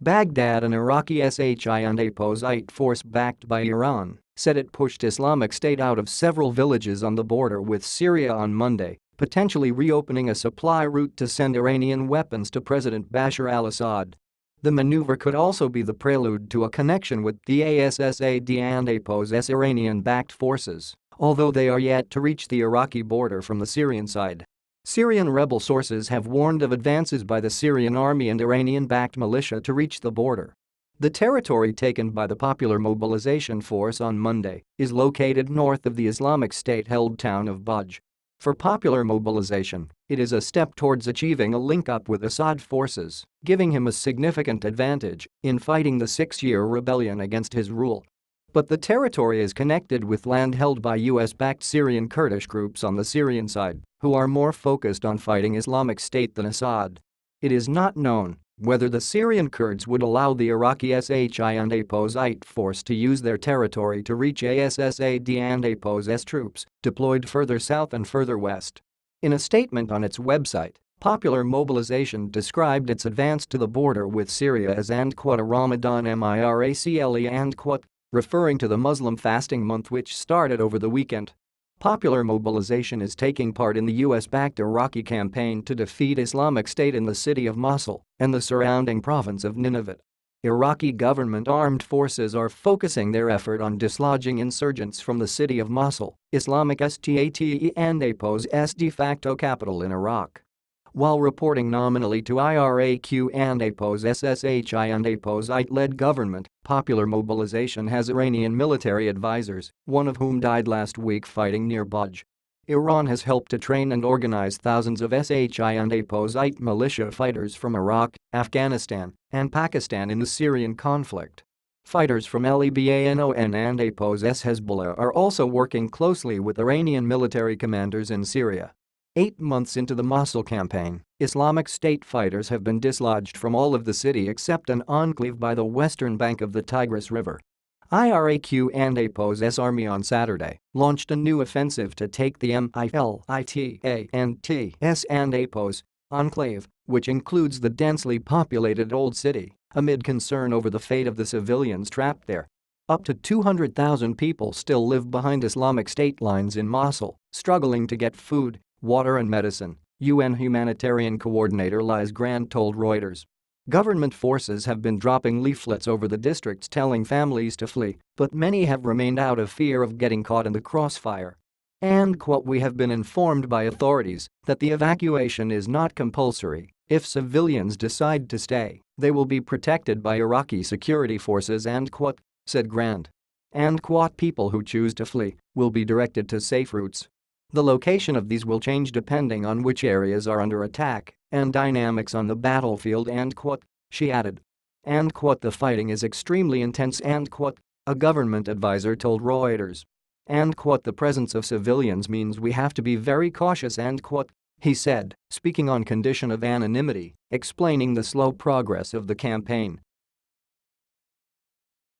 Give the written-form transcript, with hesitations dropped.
Baghdad, an Iraqi shi'ite force backed by Iran, said it pushed Islamic State out of several villages on the border with Syria on Monday, potentially reopening a supply route to send Iranian weapons to President Bashar al-Assad. The maneuver could also be the prelude to a connection with the Assad and APO's Iranian-backed forces, although they are yet to reach the Iraqi border from the Syrian side. Syrian rebel sources have warned of advances by the Syrian army and Iranian-backed militia to reach the border. The territory taken by the Popular Mobilization Force on Monday is located north of the Islamic State-held town of Baj. For Popular Mobilization, it is a step towards achieving a link-up with Assad forces, giving him a significant advantage in fighting the six-year rebellion against his rule. But the territory is connected with land held by US-backed Syrian Kurdish groups on the Syrian side, who are more focused on fighting Islamic State than Assad. It is not known whether the Syrian Kurds would allow the Iraqi shi'ite force to use their territory to reach Assad and APO's troops deployed further south and further west. In a statement on its website, Popular Mobilization described its advance to the border with Syria as a Ramadan miracle, referring to the Muslim fasting month which started over the weekend. Popular Mobilization is taking part in the US-backed Iraqi campaign to defeat Islamic State in the city of Mosul and the surrounding province of Nineveh. Iraqi government armed forces are focusing their effort on dislodging insurgents from the city of Mosul, Islamic State and APO's de facto capital in Iraq. While reporting nominally to Iraq and APO's SSHI and APO's-led government, Popular Mobilization has Iranian military advisors, one of whom died last week fighting near Baj. Iran has helped to train and organize thousands of SHI and APO's militia fighters from Iraq, Afghanistan, and Pakistan in the Syrian conflict. Fighters from Lebanon and APO's Hezbollah are also working closely with Iranian military commanders in Syria. 8 months into the Mosul campaign, Islamic State fighters have been dislodged from all of the city except an enclave by the western bank of the Tigris River. Iraq and APO's army on Saturday launched a new offensive to take the Milita and APO's enclave, which includes the densely populated Old City, amid concern over the fate of the civilians trapped there. Up to 200,000 people still live behind Islamic State lines in Mosul, struggling to get food, water and medicine, UN humanitarian coordinator Liz Grant told Reuters. Government forces have been dropping leaflets over the districts telling families to flee, but many have remained out of fear of getting caught in the crossfire. We have been informed by authorities that the evacuation is not compulsory. If civilians decide to stay, they will be protected by Iraqi security forces, said Grant. People who choose to flee will be directed to safe routes. The location of these will change depending on which areas are under attack and dynamics on the battlefield, she added. The fighting is extremely intense, a government advisor told Reuters. The presence of civilians means we have to be very cautious, he said, speaking on condition of anonymity, explaining the slow progress of the campaign.